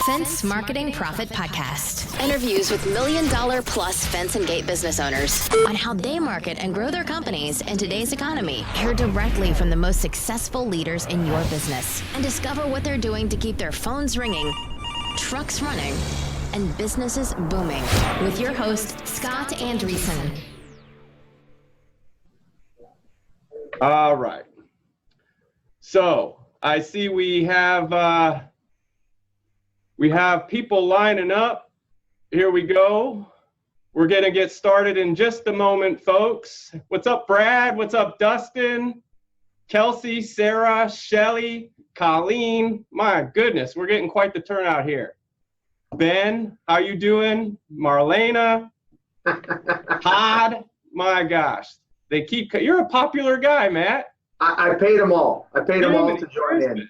Fence Marketing Profit Podcast. Interviews with $1 million plus fence and gate business owners on how they market and grow their companies in today's economy. Hear directly from the most successful leaders in your business and discover what they're doing to keep their phones ringing, trucks running, and businesses booming. With your host, Scott Andreessen. All right. So I see we have people lining up. Here we go. We're going to get started in just a moment, folks. What's up, Brad? What's up, Dustin? Kelsey, Sarah, Shelly, Colleen. My goodness, we're getting quite the turnout here. Ben, how you doing? Marlena, Todd, my gosh. You're a popular guy, Matt. I paid them all. I paid them all to join in.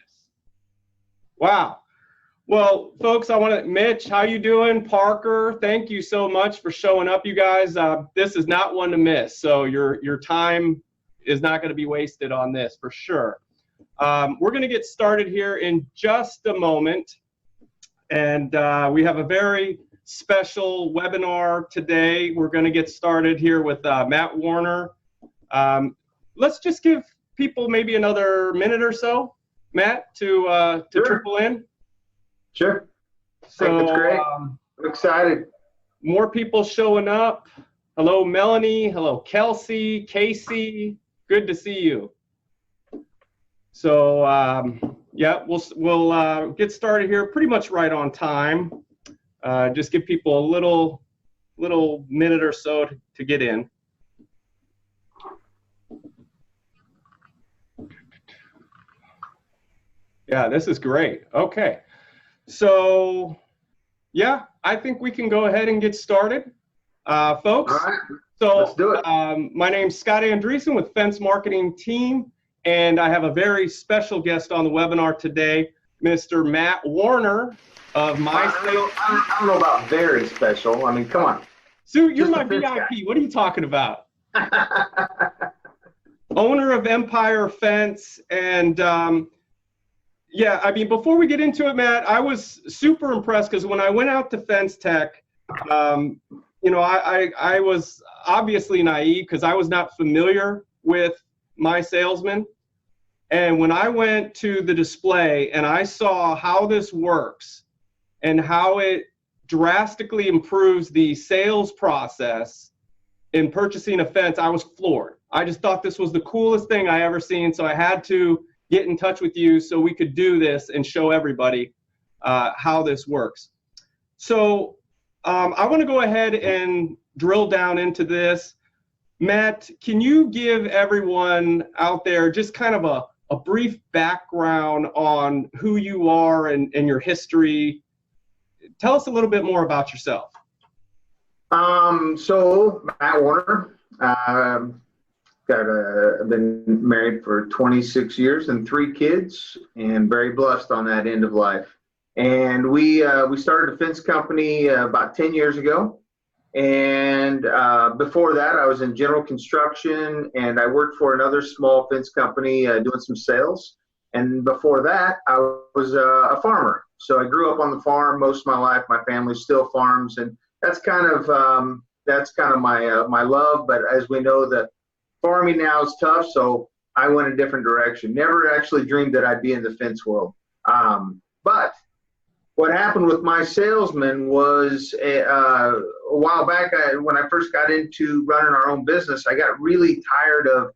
Wow. Well, folks, Mitch, how you doing? Parker, thank you so much for showing up, you guys. This is not one to miss, so your time is not going to be wasted on this for sure. We're going to get started here in just a moment, and we have a very special webinar today. We're going to get started here with Matt Warner. Let's just give people maybe another minute or so, Matt, to Sure. trickle in. Sure. So I think it's great. I'm excited. More people showing up. Hello, Melanie. Hello, Kelsey, Casey. Good to see you. So yeah, we'll get started here pretty much right on time. Just give people a little minute or so to get in. Yeah, this is great. Okay. So, yeah, I think we can go ahead and get started, folks. All right. So, Let's do it. My name's Scott Andreessen with Fence Marketing Team, and I have a very special guest on the webinar today, Mr. Matt Warner of MySalesman. I don't know about very special. I mean, come on. Sue, you're Just my a fence VIP. guy. What are you talking about? Owner of Empire Fence, and yeah, I mean, before we get into it, Matt, I was super impressed because when I went out to Fence Tech, you know, I was obviously naive because I was not familiar with MySalesman. And when I went to the display and I saw how this works and how it drastically improves the sales process in purchasing a fence, I was floored. I just thought this was the coolest thing I ever seen. So I had to get in touch with you so we could do this and show everybody how this works. So I want to go ahead and drill down into this. Matt, can you give everyone out there just kind of a brief background on who you are and your history? Tell us a little bit more about yourself. So Matt Warner, I've been married for 26 years and 3 kids, and very blessed on that end of life. And we started a fence company about 10 years ago. And before that, I was in general construction, and I worked for another small fence company doing some sales. And before that, I was a farmer. So I grew up on the farm most of my life. My family still farms, and that's kind of my love. But as we know, that farming now is tough, so I went a different direction. Never actually dreamed that I'd be in the fence world. But what happened with MySalesman was a while back, when I first got into running our own business, I got really tired of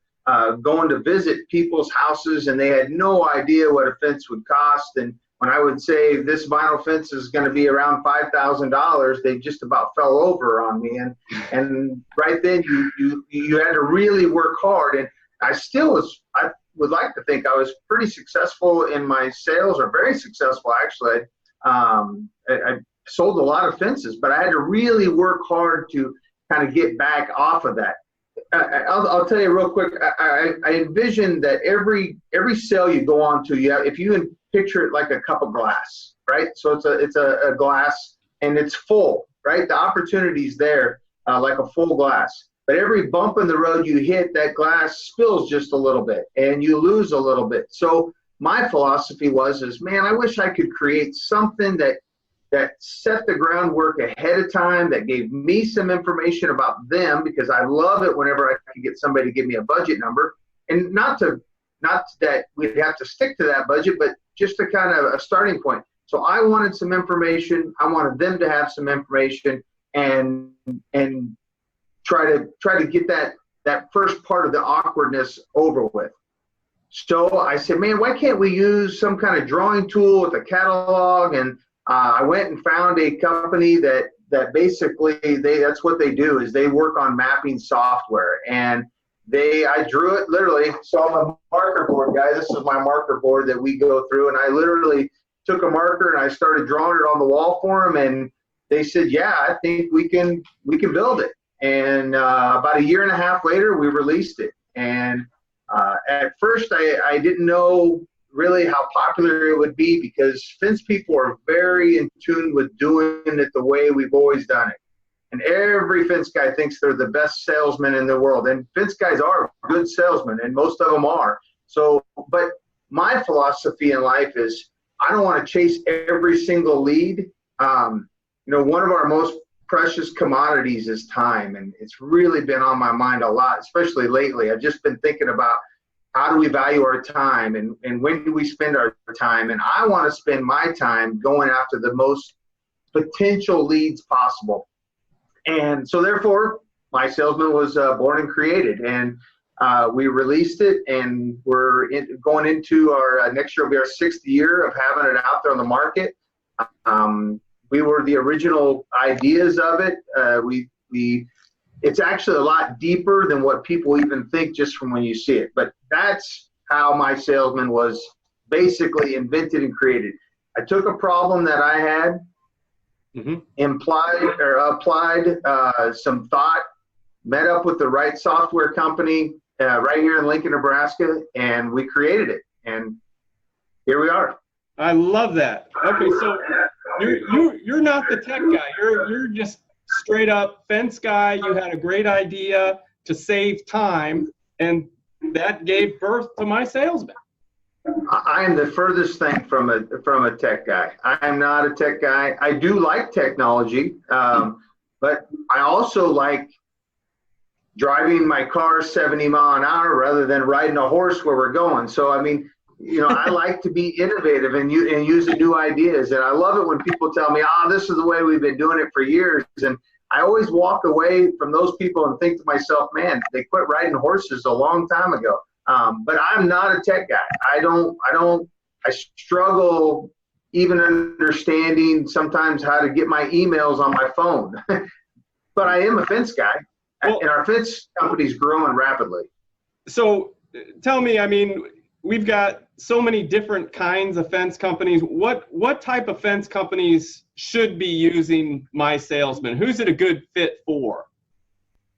going to visit people's houses, and they had no idea what a fence would cost. And when I would say this vinyl fence is going to be around $5,000, they just about fell over on me. And right then you had to really work hard. And I would like to think I was pretty successful in my sales, or very successful actually. I sold a lot of fences, but I had to really work hard to kind of get back off of that. I'll tell you real quick. I envision that every sale you go on to, if you picture it like a cup of glass, right? So it's a glass and it's full, right? The opportunity's there, like a full glass. But every bump in the road you hit, that glass spills just a little bit and you lose a little bit. So my philosophy was, man, I wish I could create something that that set the groundwork ahead of time, that gave me some information about them, because I love it whenever I can get somebody to give me a budget number, and not that we'd have to stick to that budget, but just a kind of a starting point. So I wanted some information. I wanted them to have some information, and try to get that first part of the awkwardness over with. So I said, man, why can't we use some kind of drawing tool with a catalog? And I went and found a company that basically that's what they do, is they work on mapping software. And I drew it literally. So I'm a marker board guy. This is my marker board that we go through. And I literally took a marker and I started drawing it on the wall for them. And they said, yeah, I think we can build it. And about a year and a half later, we released it. And at first, I didn't know really how popular it would be, because fence people are very in tune with doing it the way we've always done it. And every fence guy thinks they're the best salesman in the world. And fence guys are good salesmen, and most of them are. So, but my philosophy in life is I don't want to chase every single lead. One of our most precious commodities is time, and it's really been on my mind a lot, especially lately. I've just been thinking about how do we value our time, and when do we spend our time, and I want to spend my time going after the most potential leads possible. And so therefore, My Salesman was born and created, and we released it, and we're going into our next year will be our 6th year of having it out there on the market. We were the original ideas of it. It's actually a lot deeper than what people even think just from when you see it. But that's how My Salesman was basically invented and created. I took a problem that I had, applied some thought, met up with the right software company right here in Lincoln, Nebraska, and we created it. And here we are. I love that. Okay, so you're not the tech guy. You're just straight up fence guy. You had a great idea to save time, and that gave birth to My Salesman. I am the furthest thing from a tech guy. I am not a tech guy. I do like technology, but I also like driving my car 70 mile an hour rather than riding a horse where we're going. So, I mean, I like to be innovative and using new ideas. And I love it when people tell me, this is the way we've been doing it for years. And I always walk away from those people and think to myself, man, they quit riding horses a long time ago. But I'm not a tech guy. I struggle even understanding sometimes how to get my emails on my phone. But I am a fence guy, and our fence company's growing rapidly. So tell me, I mean, we've got so many different kinds of fence companies. What type of fence companies should be using My Salesman? Who's it a good fit for?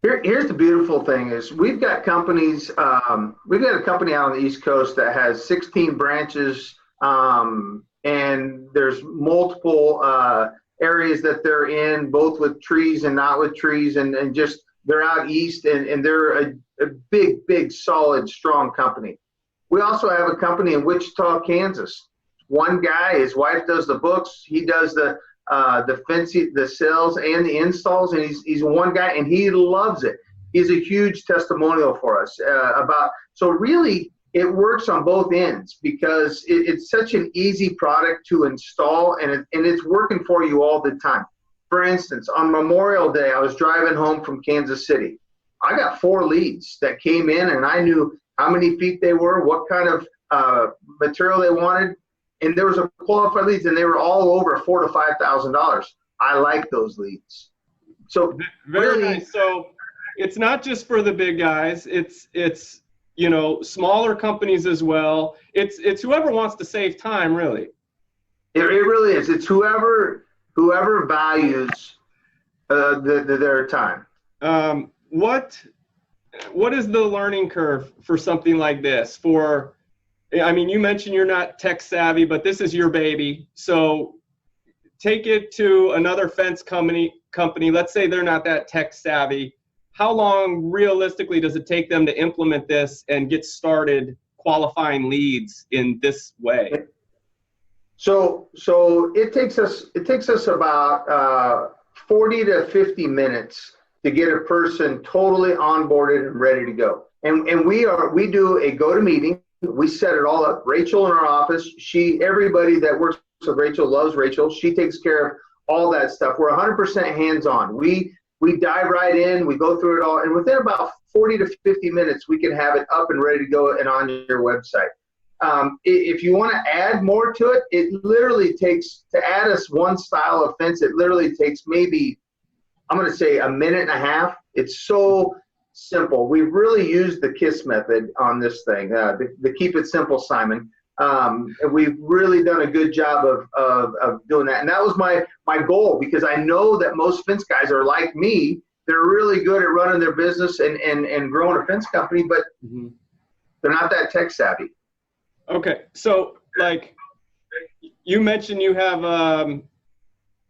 Here's the beautiful thing is we've got companies, we've got a company out on the East Coast that has 16 branches, and there's multiple areas that they're in, both with trees and not with trees, and just they're out east, and they're a big, solid, strong company. We also have a company in Wichita, Kansas. One guy, his wife does the books, he does the fencing, the sales, and the installs, and he's one guy, and he loves it. He's a huge testimonial for us so really it works on both ends because it's such an easy product to install, and it's working for you all the time. For instance, on Memorial Day, I was driving home from Kansas City. I got 4 leads that came in, and I knew how many feet they were, what kind of material they wanted. And there was a qualified leads, and they were all over $4,000 to $5,000. I like those leads. So very nice. So it's not just for the big guys. It's smaller companies as well. It's whoever wants to save time, really. It really is. It's whoever values their time. What is the learning curve for something like this? You mentioned you're not tech savvy, but this is your baby. So take it to another fence company. Let's say they're not that tech savvy. How long realistically does it take them to implement this and get started qualifying leads in this way? So it takes us about 40 to 50 minutes to get a person totally onboarded and ready to go. And we do a go-to-meeting. We set it all up. Rachel in our office, everybody that works with Rachel loves Rachel. She takes care of all that stuff. We're 100% hands-on. We dive right in. We go through it all, and within about 40 to 50 minutes, we can have it up and ready to go and on your website. If you want to add more to it, it literally takes, to add us one style of fence, it literally takes maybe, I'm going to say, a minute and a half. It's so simple. We've really used the KISS method on this thing, the Keep It Simple, Simon. And we've really done a good job of doing that. And that was my goal, because I know that most fence guys are like me. They're really good at running their business and growing a fence company, but they're not that tech savvy. Okay, so like you mentioned, you have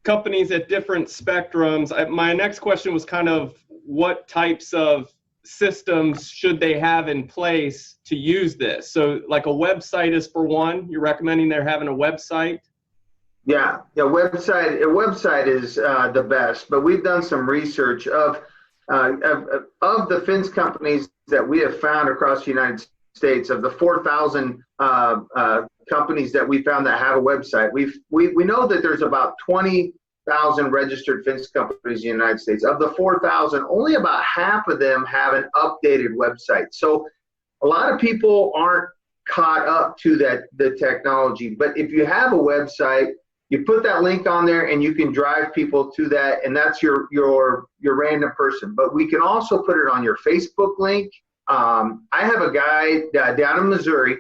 companies at different spectrums. My next question was kind of what types of systems should they have in place to use this? So like a website is for one. You're recommending they're having a website? Yeah, a website is the best, but we've done some research of the fence companies that we have found across the United States. Of the 4,000 companies that we found that have a website, we know that there's about 20,000 registered fence companies in the United States. Of the 4,000, only about half of them have an updated website. So a lot of people aren't caught up to the technology. But if you have a website, you put that link on there and you can drive people to that, and that's your random person. But we can also put it on your Facebook link. I have a guy down in Missouri.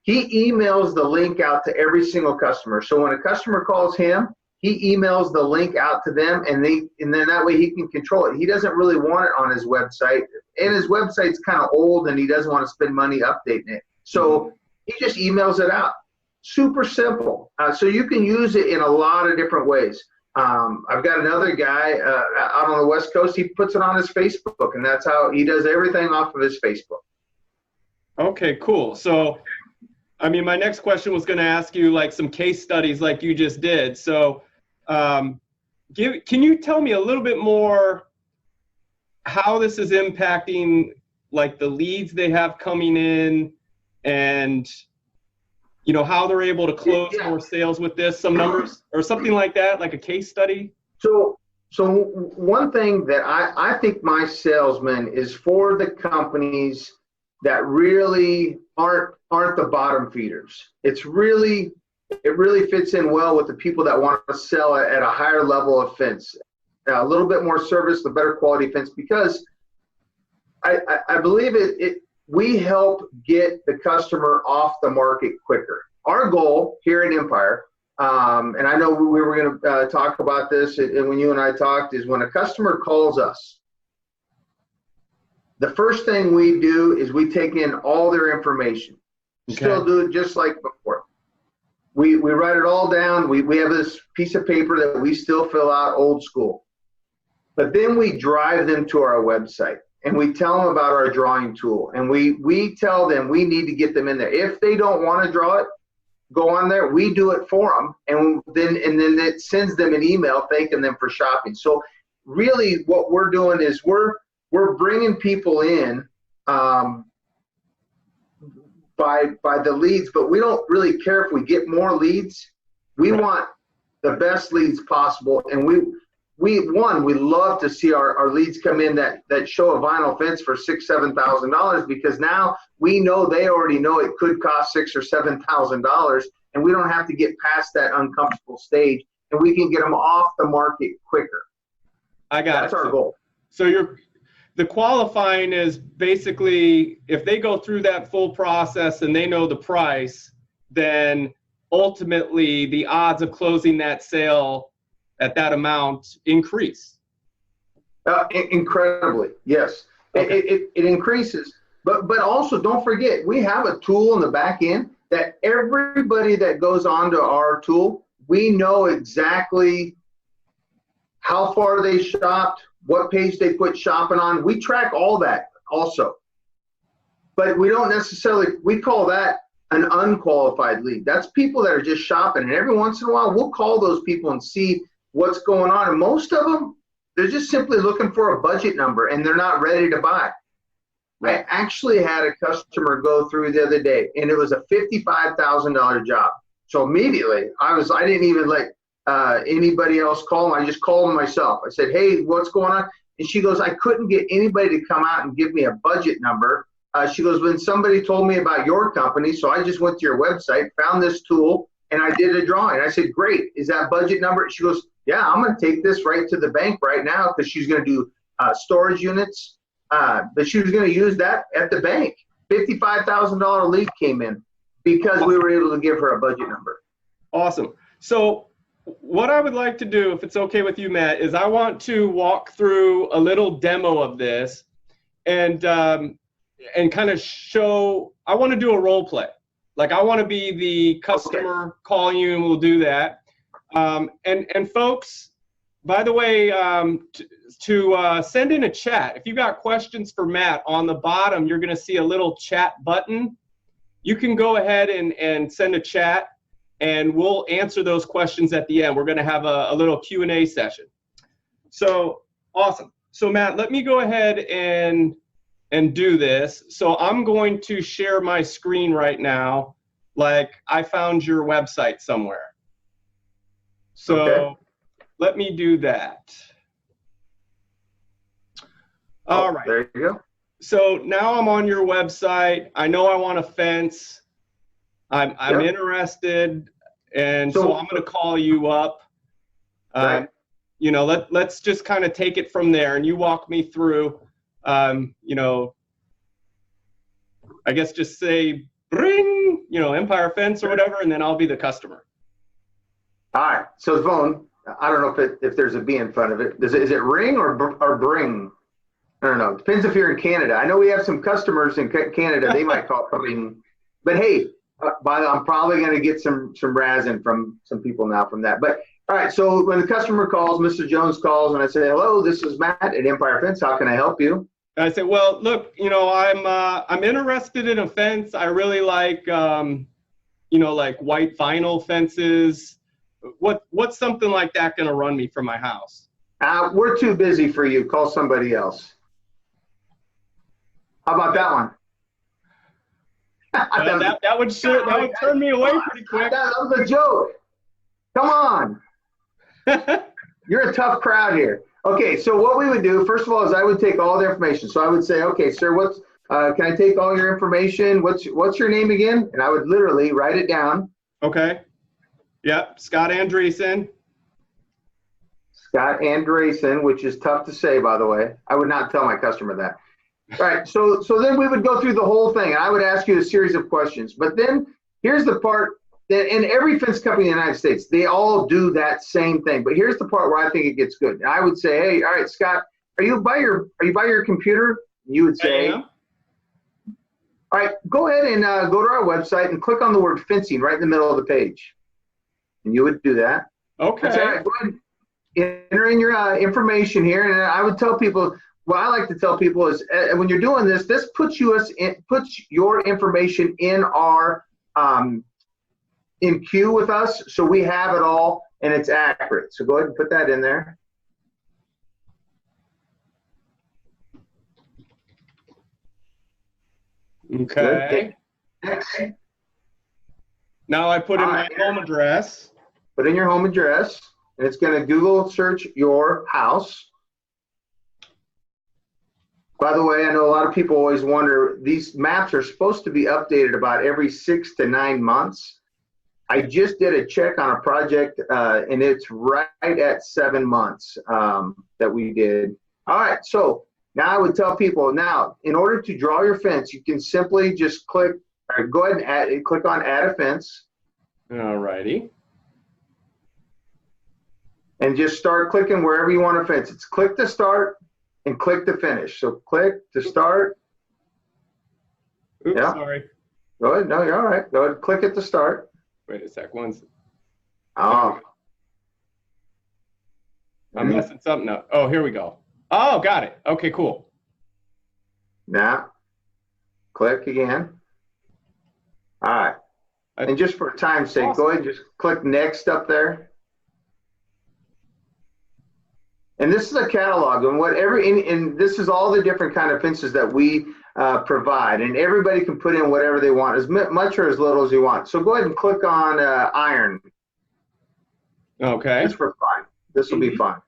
He emails the link out to every single customer. So when a customer calls him, he emails the link out to them, and then that way he can control it. He doesn't really want it on his website, and his website's kind of old, and he doesn't want to spend money updating it. So he just emails it out. Super simple. So you can use it in a lot of different ways. I've got another guy out on the West Coast. He puts it on his Facebook, and that's how he does everything off of his Facebook. Okay, cool. So, I mean, my next question was going to ask you like some case studies like you just did. So, can you tell me a little bit more how this is impacting like the leads they have coming in, and you know, how they're able to close more sales with this, some numbers or something like that, like a case study? So one thing that I think My Salesman is for the companies that really aren't the bottom feeders. It really fits in well with the people that want to sell at a higher level of fence, a little bit more service, the better quality fence, because I believe we help get the customer off the market quicker. Our goal here at Empire, and I know we were going to talk about this, and when you and I talked, is when a customer calls us, the first thing we do is we take in all their information. Okay. Still do it just like before. We write it all down. We have this piece of paper that we still fill out old school. But then we drive them to our website. And we tell them about our drawing tool, and we tell them we need to get them in there. If they don't want to draw it, go on there. We do it for them, and then it sends them an email thanking them for shopping. So really, what we're doing is we're bringing people in by the leads, but we don't really care if we get more leads. We want the best leads possible, and we love to see our leads come in that show a vinyl fence for $6,000-$7,000, because now we know they already know it could cost $6,000 or $7,000, and we don't have to get past that uncomfortable stage, and we can get them off the market quicker. That's our goal. So the qualifying is basically if they go through that full process and they know the price, then ultimately the odds of closing that sale at that amount increase. Incredibly, yes. Okay. It increases, but also don't forget, we have a tool in the back end that everybody that goes onto our tool, we know exactly how far they shopped, what page they quit shopping on. We track all that also, but we don't necessarily, we call that an unqualified lead. That's people that are just shopping. And every once in a while, we'll call those people and see what's going on. And most of them, they're just simply looking for a budget number and they're not ready to buy. I actually had a customer go through the other day, and it was a $55,000 job. So immediately, I didn't even let anybody else call him. I just called him myself. I said, hey, what's going on? And she goes, I couldn't get anybody to come out and give me a budget number. She goes, when somebody told me about your company, so I just went to your website, found this tool, and I did a drawing. I said, great. Is that budget number? She goes, yeah, I'm going to take this right to the bank right now because she's going to do storage units. But she was going to use that at the bank. $55,000 lead came in because we were able to give her a budget number. Awesome. So what I would like to do, if it's okay with you, Matt, is I want to walk through a little demo of this and kind of show, I want to do a role play. Like I want to be the customer calling you, and we'll do that. And folks, by the way, to send in a chat. If you got questions for Matt, on the bottom, you're going to see a little chat button. You can go ahead and send a chat, and we'll answer those questions at the end. We're going to have a little Q&A session. So awesome. So Matt, let me go ahead and do this. So I'm going to share my screen right now, like I found your website somewhere. So let me do that. All right. There you go. So now I'm on your website. I know I want a fence. I'm interested, and so I'm going to call you up. You know, let's just kind of take it from there, and you walk me through. You know, I guess just say bring, you know, Empire Fence or whatever, and then I'll be the customer. All right. So the phone, I don't know if there's a B in front of it. Is it ring or bring? I don't know. Depends if you're in Canada. I know we have some customers in Canada. They might call it something. But hey, I'm probably going to get some razzing from some people now from that. But all right. So when the customer calls, Mr. Jones calls, and I say, hello, this is Matt at Empire Fence. How can I help you? I said, well, look, you know, I'm interested in a fence. I really like, you know, like white vinyl fences. What's something like that going to run me from my house? We're too busy for you. Call somebody else. How about that one? That would turn me away pretty quick. That was a joke. Come on. You're a tough crowd here. Okay, so what we would do, first of all, is I would take all the information. So I would say, okay, sir, can I take all your information? What's your name again? And I would literally write it down. Okay. Yep, Scott Andreessen. Scott Andreessen, which is tough to say, by the way. I would not tell my customer that. All right, so then we would go through the whole thing, and I would ask you a series of questions. But then here's the part that in every fence company in the United States, they all do that same thing. But here's the part where I think it gets good. And I would say, hey, all right, Scott, are you by your computer? And you would say, all right, go ahead and go to our website and click on the word fencing right in the middle of the page. And you would do that. Okay. Say, all right, go ahead and enter in your information here. And I would tell people, what I like to tell people is when you're doing this puts your information in our in queue with us, so we have it all and it's accurate. So go ahead and put that in there. Okay. Next. Now I put in my home address. Put in your home address, and it's going to Google search your house. By the way, I know a lot of people always wonder, these maps are supposed to be updated about every 6 to 9 months. I just did a check on a project, and it's right at 7 months that we did. All right, so now I would tell people, now, in order to draw your fence, you can simply just go ahead and click on Add a Fence. All righty. And just start clicking wherever you want to fence. It's click to start and click to finish. So click to start. Oops, sorry. Go ahead. No, you're all right. Go ahead. Click it to start. Wait a sec. Oh. I'm messing something up. Oh, here we go. Oh, got it. Okay, cool. Now, click again. All right. And just for time's sake, Awesome. go ahead and just click next up there. And this is a catalog, and this is all the different kind of fences that we provide, and everybody can put in whatever they want, as much or as little as you want. So go ahead and click on iron. Okay. Just for fun. This will be fun.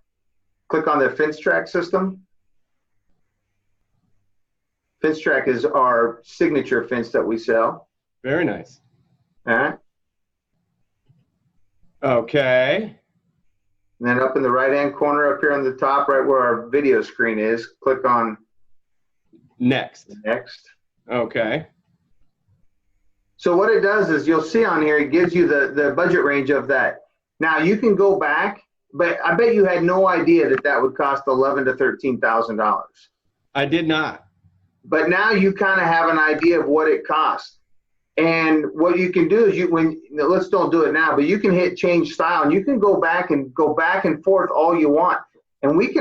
Click on the fence track system. Fence track is our signature fence that we sell. Very nice. All right. Okay. And then up in the right-hand corner up here on the top, right where our video screen is, click on Next. next. Okay. So what it does is you'll see on here, it gives you the budget range of that. Now you can go back, but I bet you had no idea that that would cost $11,000 to $13,000. I did not. But now you kind of have an idea of what it costs. And what you can do is let's don't do it now, but you can hit change style and you can go back and forth all you want. And we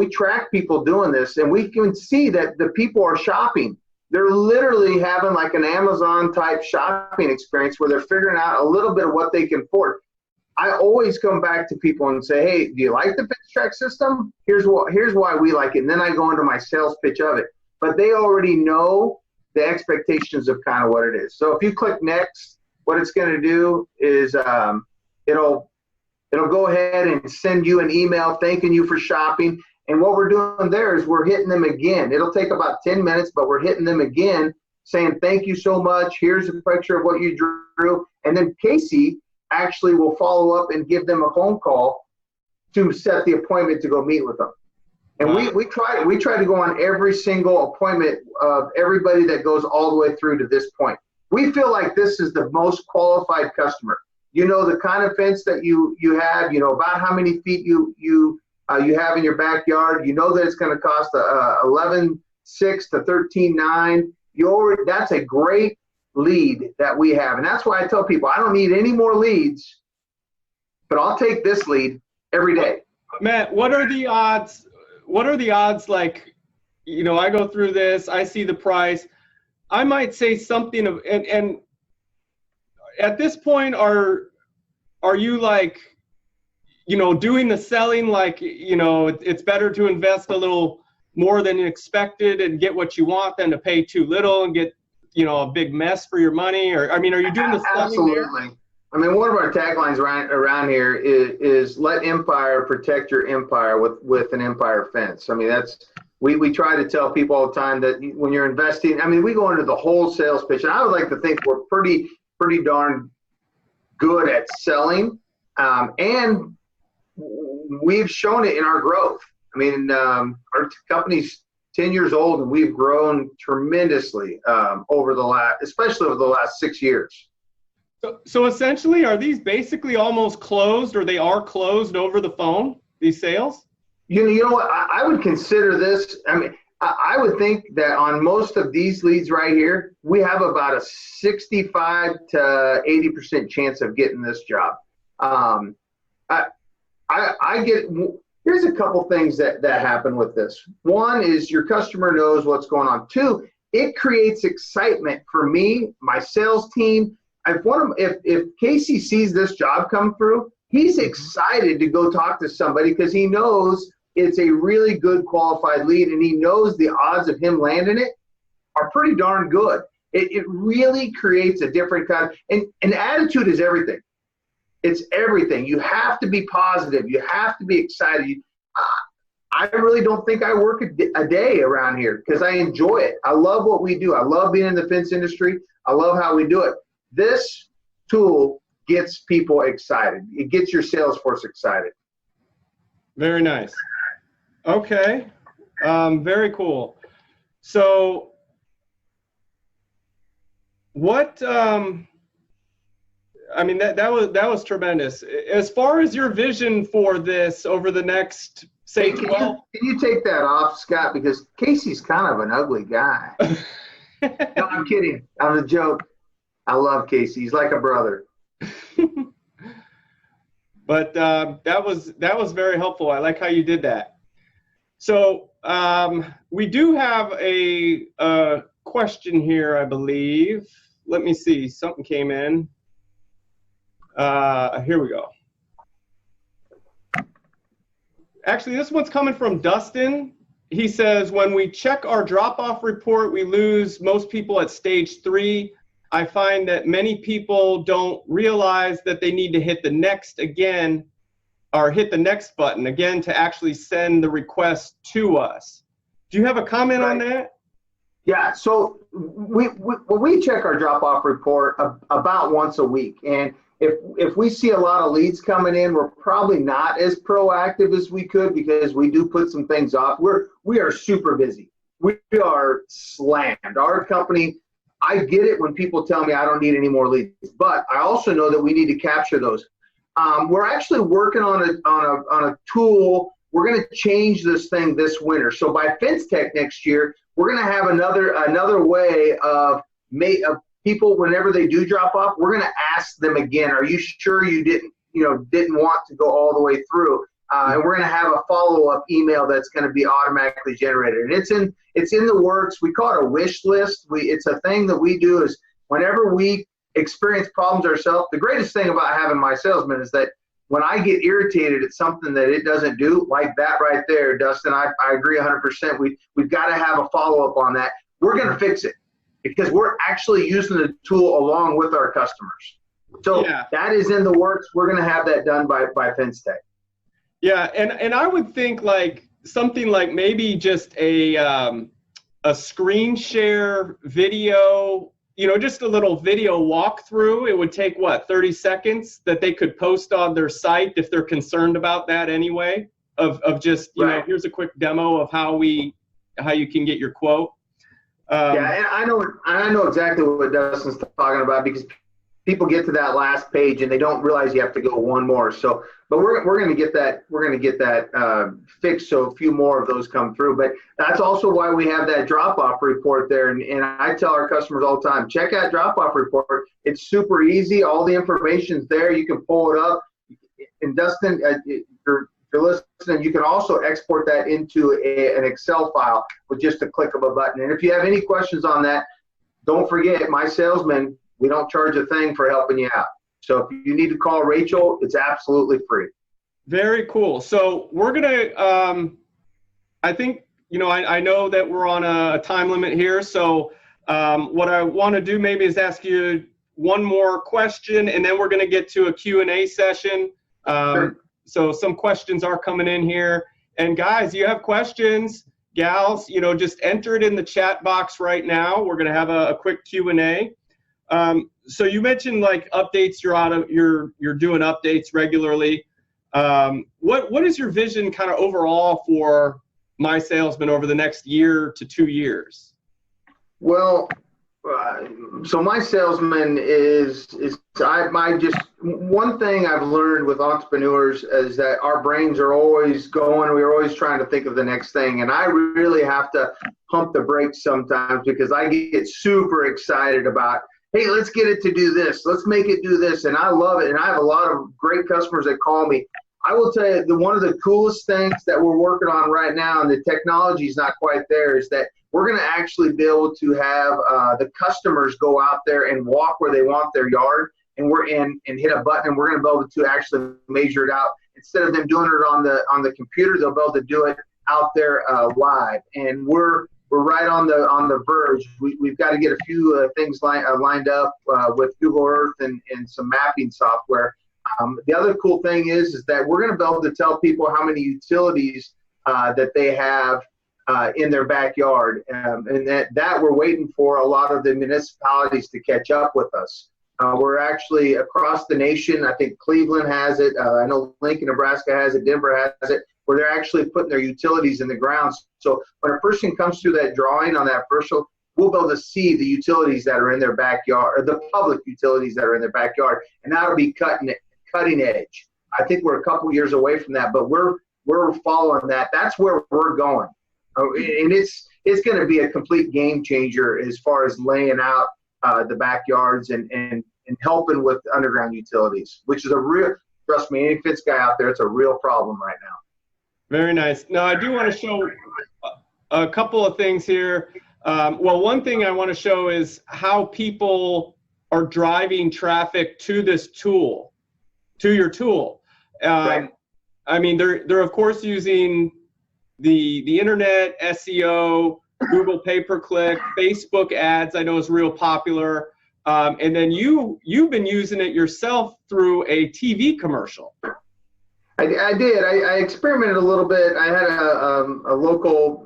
track people doing this, and we can see that the people are shopping. They're literally having like an Amazon type shopping experience where they're figuring out a little bit of what they can afford. I always come back to people and say, hey, do you like the fence track system? Here's why we like it. And then I go into my sales pitch of it. But they already know the expectations of kind of what it is. So if you click next, what it's going to do is it'll go ahead and send you an email thanking you for shopping. And what we're doing there is we're hitting them again. It'll take about 10 minutes, but we're hitting them again saying thank you so much. Here's a picture of what you drew. And then Casey actually will follow up and give them a phone call to set the appointment to go meet with them. And we try to go on every single appointment of everybody that goes all the way through to this point. We feel like this is the most qualified customer. You know the kind of fence that you have. You know about how many feet you have in your backyard. You know that it's going to cost $11,600 to $13,900. That's a great lead that we have, and that's why I tell people I don't need any more leads, but I'll take this lead every day. Matt, what are the odds? What are the odds? Like, you know, I go through this, I see the price, I might say something of, and at this point, are you like, you know, doing the selling like, you know, it's better to invest a little more than expected and get what you want than to pay too little and get, you know, a big mess for your money? Or, I mean, are you doing the selling? Absolutely. There? I mean, one of our taglines around here is let Empire protect your empire with an Empire fence. I mean, we try to tell people all the time that when you're investing, I mean, we go into the whole sales pitch, and I would like to think we're pretty darn good at selling, and we've shown it in our growth. I mean, our company's 10 years old, and we've grown tremendously especially over the last 6 years. So essentially, are these basically almost closed, or they are closed over the phone, these sales? You know what? I would consider this. I mean, I would think that on most of these leads right here, we have about a 65 to 80% chance of getting this job. Here's a couple things that happen with this. One is your customer knows what's going on. Two, it creates excitement for me, my sales team. If Casey sees this job come through, he's excited to go talk to somebody because he knows it's a really good qualified lead, and he knows the odds of him landing it are pretty darn good. It really creates a different kind of, and attitude is everything. It's everything. You have to be positive. You have to be excited. I really don't think I work a day around here because I enjoy it. I love what we do. I love being in the fence industry. I love how we do it. This tool gets people excited. It gets your sales force excited. Very nice. Okay. Very cool. So what, I mean, that was tremendous. As far as your vision for this over the next, say, 12. Can you take that off, Scott? Because Casey's kind of an ugly guy. No, I'm kidding. I'm a joke. I love Casey. He's like a brother. But that was very helpful. I like how you did that. So we do have a question here, I believe. Let me see. Something came in. Here we go. Actually, this one's coming from Dustin. He says, when we check our drop-off report, we lose most people at stage 3. I find that many people don't realize that they need to hit the next again, or hit the next button again to actually send the request to us. Do you have a comment on that? Yeah, so we check our drop-off report about once a week, and if we see a lot of leads coming in, we're probably not as proactive as we could because we do put some things off. We are super busy. We are slammed. Our company, I get it when people tell me I don't need any more leads, but I also know that we need to capture those. We're actually working on a tool. We're going to change this thing this winter. So by Fence Tech next year, we're going to have another way of people, whenever they do drop off, we're going to ask them again, are you sure you didn't want to go all the way through? And we're going to have a follow-up email that's going to be automatically generated. And it's in the works. We call it a wish list. It's a thing that we do is whenever we experience problems ourselves, the greatest thing about having MySalesman is that when I get irritated at something that it doesn't do, like that right there, Dustin, I agree 100%. We've got to have a follow-up on that. We're going to fix it because we're actually using the tool along with our customers. So that is in the works. We're going to have that done by Fence Tech. Yeah, and I would think like something like maybe just a screen share video, just a little video walkthrough. It would take, 30 seconds that they could post on their site if they're concerned about that anyway, of just, here's a quick demo of how you can get your quote. And I know exactly what Dustin's talking about because people get to that last page and they don't realize you have to go one more. So, but we're going to get that fixed so a few more of those come through. But that's also why we have that drop-off report there. And I tell our customers all the time, check out drop-off report. It's super easy. All the information's there. You can pull it up. And Dustin, if you're listening, you can also export that into an Excel file with just a click of a button. And if you have any questions on that, don't forget, MySalesman, we don't charge a thing for helping you out. So if you need to call Rachel, it's absolutely free. Very cool. So we're going to, I think, I know that we're on a time limit here. So what I want to do maybe is ask you one more question, and then we're going to get to a Q&A session. Sure. So some questions are coming in here. And guys, you have questions, gals, just enter it in the chat box right now. We're going to have a quick Q&A. So you mentioned like updates, you're doing updates regularly. What is your vision kind of overall for MySalesman over the next year to 2 years? Well, so MySalesman is one thing I've learned with entrepreneurs is that our brains are always going. We're always trying to think of the next thing. And I really have to pump the brakes sometimes because I get super excited about, hey, let's get it to do this. Let's make it do this. And I love it. And I have a lot of great customers that call me. I will tell you, one of the coolest things that we're working on right now, and the technology is not quite there, is that we're going to actually be able to have the customers go out there and walk where they want their yard, and and hit a button, and we're going to be able to actually measure it out. Instead of them doing it on the computer, they'll be able to do it out there live. And we're right on the verge. We've got to get a few things lined up with Google Earth and some mapping software. The other cool thing is that we're going to be able to tell people how many utilities that they have in their backyard, and that we're waiting for a lot of the municipalities to catch up with us. We're actually across the nation. I think Cleveland has it. I know Lincoln, Nebraska has it. Denver has it, where they're actually putting their utilities in the ground. So when a person comes through that drawing on that parcel, we'll be able to see the utilities that are in their backyard, or the public utilities that are in their backyard, and that'll be cutting edge. I think we're a couple years away from that, but we're following that. That's where we're going, and it's going to be a complete game changer as far as laying out the backyards and helping with underground utilities, which is trust me, any fence guy out there, it's a real problem right now. Very nice. Now I do want to show a couple of things here. Well, one thing I want to show is how people are driving traffic to this tool. to your tool. Right. I mean, they're of course using the internet, SEO, Google pay-per-click, Facebook ads. I know is real popular, and then you've been using it yourself through a TV commercial. I did. I experimented a little bit. I had a local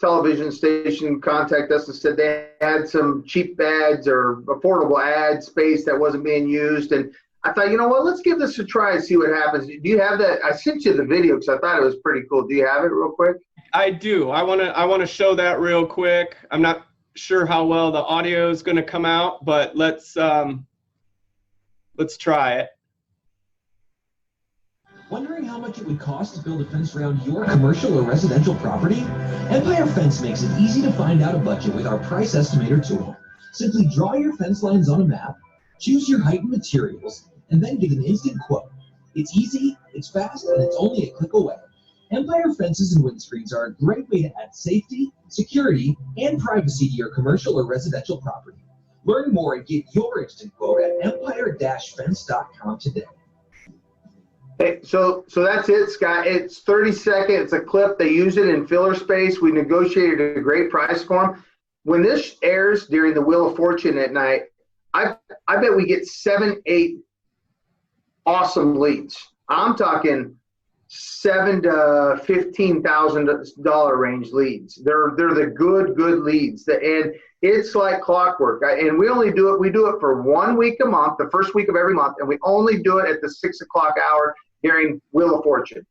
television station contact us and said they had some cheap ads or affordable ad space that wasn't being used, and I thought, you know what, let's give this a try and see what happens. Do you have that? I sent you the video because I thought it was pretty cool. Do you have it real quick? I do. I want to show that real quick. I'm not sure how well the audio is going to come out, but let's try it. Wondering how much it would cost to build a fence around your commercial or residential property? Empire Fence makes it easy to find out a budget with our price estimator tool. Simply draw your fence lines on a map, choose your height and materials, and then get an instant quote. It's easy, it's fast, and it's only a click away. Empire fences and windscreens are a great way to add safety, security, and privacy to your commercial or residential property. Learn more and get your instant quote at empire-fence.com today. Hey, so that's it, Scott. It's 30 seconds. It's a clip. They use it in filler space. We negotiated a great price for them. When this airs during the Wheel of Fortune at night, I bet we get 7-8 awesome leads. I'm talking $7,000 to $15,000 range leads. They're the good leads. And it's like clockwork. And we do it for 1 week a month, the first week of every month, and we only do it at the 6 o'clock hour during Wheel of Fortune.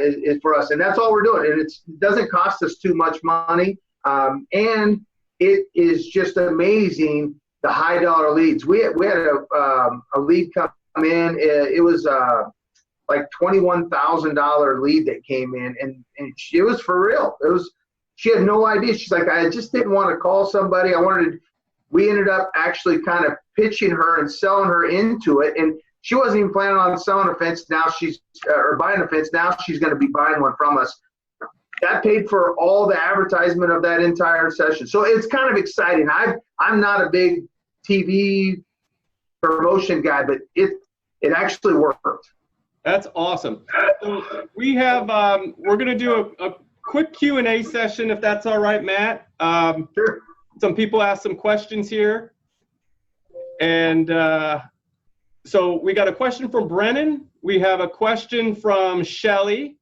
Is for us, and that's all we're doing. And it doesn't cost us too much money, and it is just amazing the high dollar leads. We had a lead come in. It was like $21,000 lead that came in, and it was for real. She had no idea. She's like, I just didn't want to call somebody. We ended up actually kind of pitching her and selling her into it, and she wasn't even planning on selling a fence. Now or buying a fence. Now she's going to be buying one from us. That paid for all the advertisement of that entire session. So it's kind of exciting. I'm not a big TV promotion guy, but it actually worked. That's awesome. So we have we're going to do a quick Q&A session, if that's all right, Matt. Sure. Some people asked some questions here, and so we got a question from Brennan. We have a question from Shelly,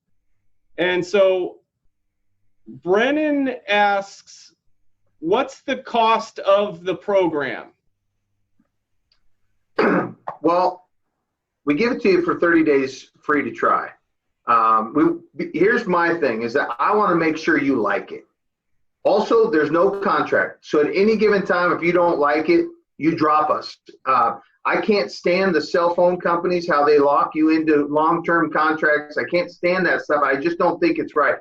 and so Brennan asks, what's the cost of the program? Well, we give it to you for 30 days free to try. Here's my thing is that I want to make sure you like it. Also, there's no contract. So at any given time, if you don't like it, you drop us. I can't stand the cell phone companies, how they lock you into long-term contracts. I can't stand that stuff. I just don't think it's right.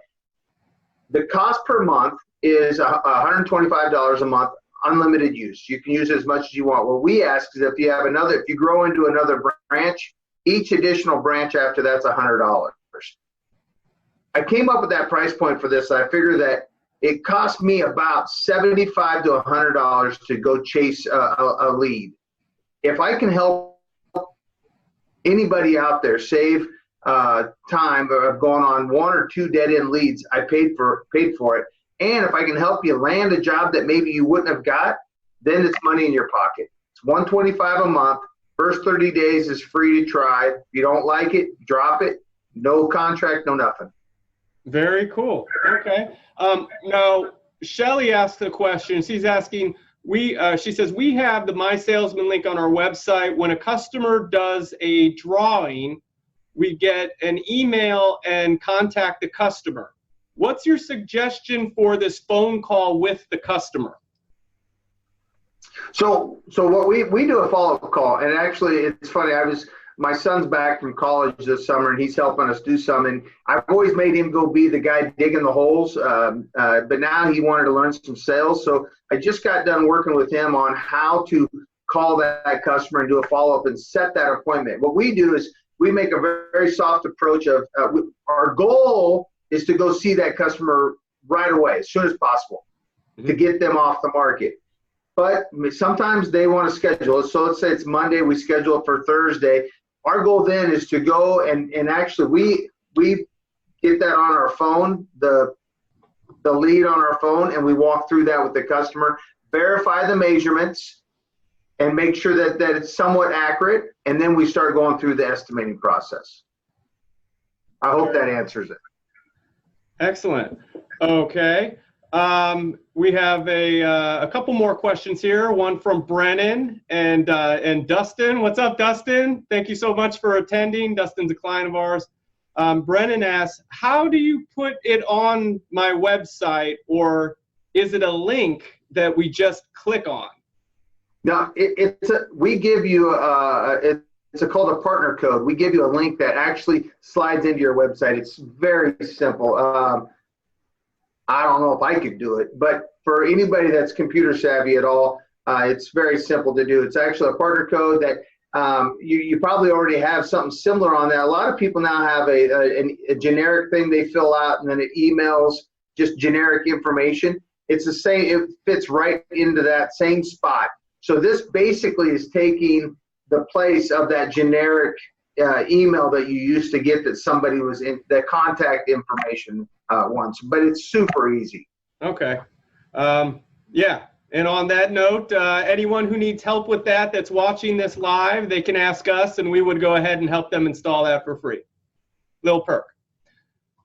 The cost per month is $125 a month, unlimited use. You can use it as much as you want. What we ask is if you grow into another branch, each additional branch after that's $100. I came up with that price point for this. I figured that it cost me about $75 to $100 to go chase a lead. If I can help anybody out there save time of going on 1 or 2 dead-end leads, I paid for it. And if I can help you land a job that maybe you wouldn't have got, then it's money in your pocket. It's $125 a month. First 30 days is free to try. If you don't like it, drop it. No contract, no nothing. Very cool. Okay. Now, Shelly asked a question. She's asking, she says, we have the My Salesman link on our website. When a customer does a drawing, we get an email and contact the customer. What's your suggestion for this phone call with the customer? So what we do a follow-up call, and actually it's funny, my son's back from college this summer and he's helping us do some, and I've always made him go be the guy digging the holes, but now he wanted to learn some sales. So I just got done working with him on how to call that customer and do a follow-up and set that appointment. What we do is we make a very, very soft approach of our goal is to go see that customer right away, as soon as possible, to get them off the market. But sometimes they want to schedule it. So let's say it's Monday, we schedule it for Thursday. our goal then is to go and actually we get that on our phone, the lead on our phone, and we walk through that with the customer, verify the measurements, and make sure that it's somewhat accurate, and then we start going through the estimating process. I hope that answers it. Excellent. Okay. We have a couple more questions here. One from Brennan and Dustin. What's up, Dustin? Thank you so much for attending. Dustin's a client of ours. Brennan asks, how do you put it on my website, or is it a link that we just click on? No, we give you it's called a partner code. We give you a link that actually slides into your website. It's very simple. I don't know if I could do it, but for anybody that's computer savvy at all, it's very simple to do. It's actually a partner code that you probably already have something similar on there. A lot of people now have a generic thing they fill out, and then it emails just generic information. It's the same. It fits right into that same spot. So this basically is taking the place of that generic email that you used to get that somebody was in the contact information once, but it's super easy. Okay. Yeah. And on that note, anyone who needs help with that's watching this live, they can ask us, and we would go ahead and help them install that for free. Little perk.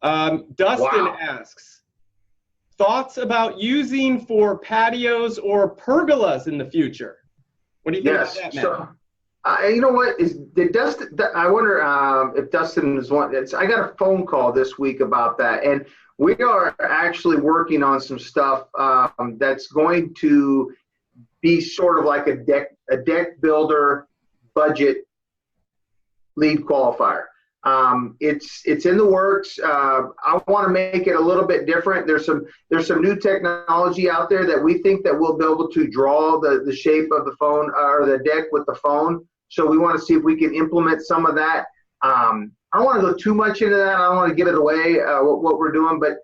Dustin asks, thoughts about using for patios or pergolas in the future? What do you think about that, Matt? So, you know what? I wonder if Dustin is one. I got a phone call this week about that, and we are actually working on some stuff that's going to be sort of like a deck builder budget lead qualifier. It's in the works. I want to make it a little bit different. There's some new technology out there that we think that we'll be able to draw the shape of the phone or the deck with the phone. So we want to see if we can implement some of that. I don't want to go too much into that. I don't want to give it away what we're doing, but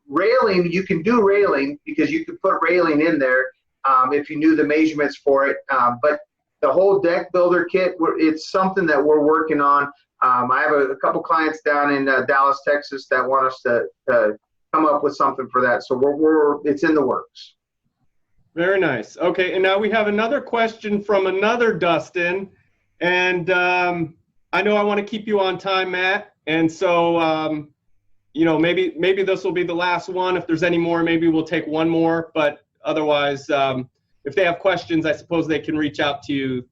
railing, you can do railing because you can put railing in there if you knew the measurements for it. But the whole deck builder kit, it's something that we're working on. I have a couple clients down in Dallas, Texas that want us to come up with something for that. So it's in the works. Very nice. Okay, and now we have another question from another Dustin, and I know I want to keep you on time, Matt, and so maybe this will be the last one. If there's any more, maybe we'll take one more, but otherwise, if they have questions, I suppose they can reach out to you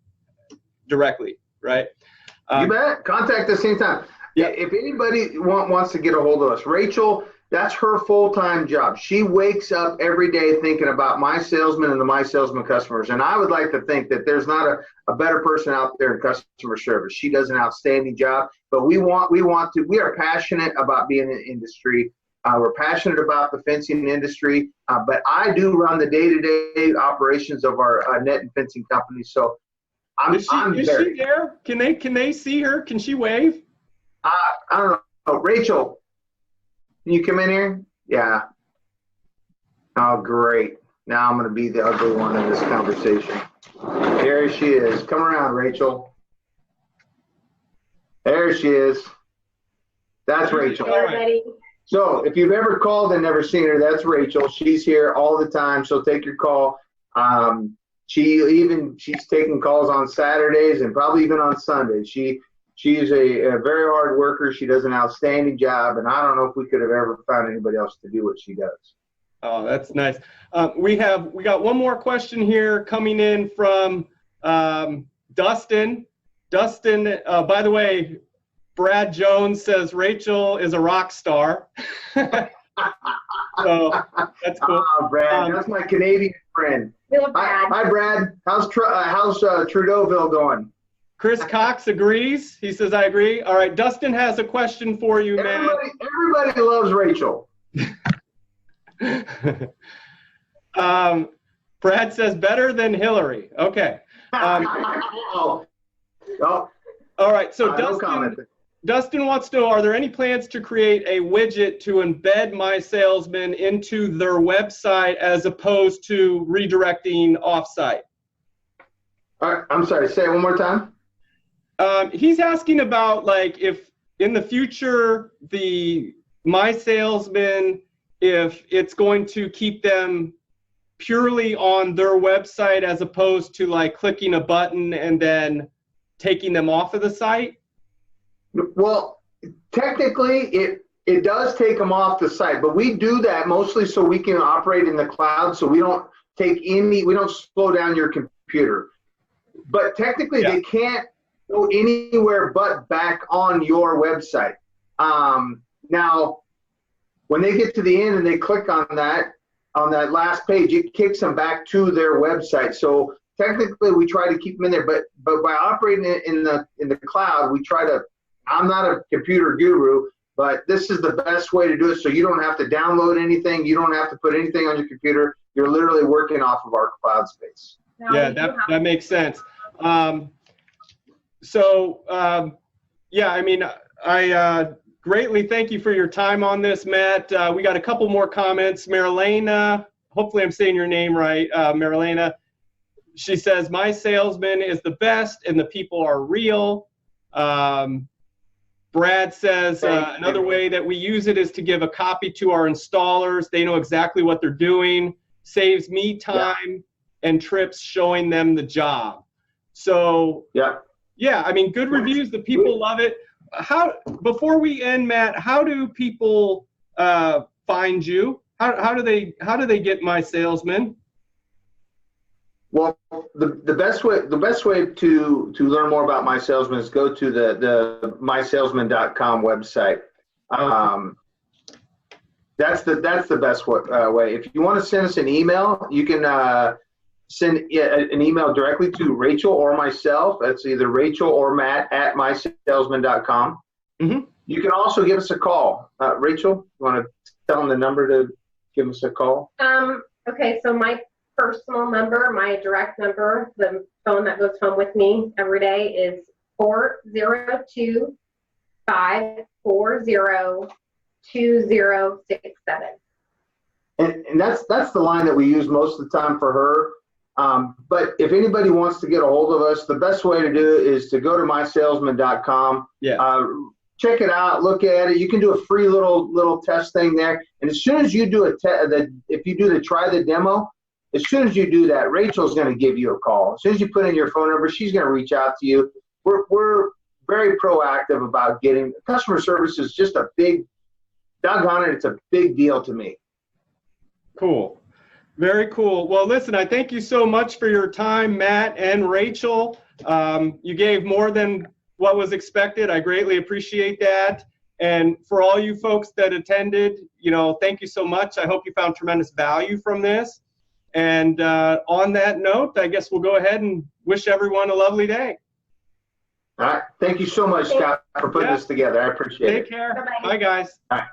directly, right? You bet. Contact us anytime. Yeah. If anybody wants to get a hold of us, Rachel, that's her full-time job. She wakes up every day thinking about my salesman and the my salesman customers. And I would like to think that there's not a better person out there in customer service. She does an outstanding job, but we are passionate about being in the industry. We're passionate about the fencing industry, but I do run the day-to-day operations of our net and fencing company. So is she there? Can they see her? Can she wave? I don't know. Rachel, can you come in here? Yeah. Oh, great. Now I'm going to be the ugly one in this conversation. There she is. Come around, Rachel. There she is. That's Rachel. Hey, everybody. So if you've ever called and never seen her, that's Rachel. She's here all the time. She'll take your call. She's taking calls on Saturdays and probably even on Sundays. She's a very hard worker. She does an outstanding job, and I don't know if we could have ever found anybody else to do what she does. Oh, that's nice. We got one more question here coming in from Dustin. Dustin, by the way, Brad Jones says Rachel is a rock star. So that's cool. Oh, Brad, that's my Canadian friend. Hi, Brad. How's Trudeauville going? Chris Cox agrees. He says, I agree. All right, Dustin has a question for you, man. Everybody loves Rachel. Brad says better than Hillary. Okay. All right, so Dustin wants to know, are there any plans to create a widget to embed My Salesman into their website as opposed to redirecting offsite? All right, I'm sorry, say it one more time. He's asking about like if in the future the MySalesman, if it's going to keep them purely on their website as opposed to like clicking a button and then taking them off of the site. Well, technically it does take them off the site, but we do that mostly so we can operate in the cloud, so we don't slow down your computer. But technically they can't go anywhere but back on your website. Now, when they get to the end and they click on that last page, it kicks them back to their website. So technically we try to keep them in there, but by operating it in the cloud, we try to, I'm not a computer guru, but this is the best way to do it, so you don't have to download anything, you don't have to put anything on your computer, you're literally working off of our cloud space. Yeah, that makes sense. Yeah, I mean, I greatly thank you for your time on this, Matt. We got a couple more comments. Marilena, hopefully I'm saying your name right, Marilena. She says, MySalesman is the best and the people are real. Brad says, another way that we use it is to give a copy to our installers. They know exactly what they're doing. Saves me time and trips showing them the job. So, yeah, I mean, good reviews. The people love it. Before we end, Matt, how do people find you? How do they get MySalesman? Well, the best way to learn more about MySalesman is go to the mysalesman.com website. That's the best way. If you want to send us an email, you can send an email directly to Rachel or myself. That's either Rachel or Matt at mysalesman.com. Mm-hmm. You can also give us a call. Rachel, you want to tell them the number to give us a call? Okay, so my personal number, my direct number, the phone that goes home with me every day is 402-540-2067. And that's the line that we use most of the time for her. But if anybody wants to get a hold of us, the best way to do it is to go to mysalesman.com. Check it out, look at it. You can do a free little test thing there. And as soon as you do if you do the try the demo, as soon as you do that, Rachel's going to give you a call. As soon as you put in your phone number, she's going to reach out to you. We're very proactive about getting customer service. Is just a big, doggone it, it's a big deal to me. Cool. Very cool. Well, listen, I thank you so much for your time, Matt and Rachel. You gave more than what was expected. I greatly appreciate that. And for all you folks that attended, thank you so much. I hope you found tremendous value from this. And on that note, I guess we'll go ahead and wish everyone a lovely day. All right. Thank you so much, Scott, for putting this together. I appreciate it. Take care. Bye, guys. All right.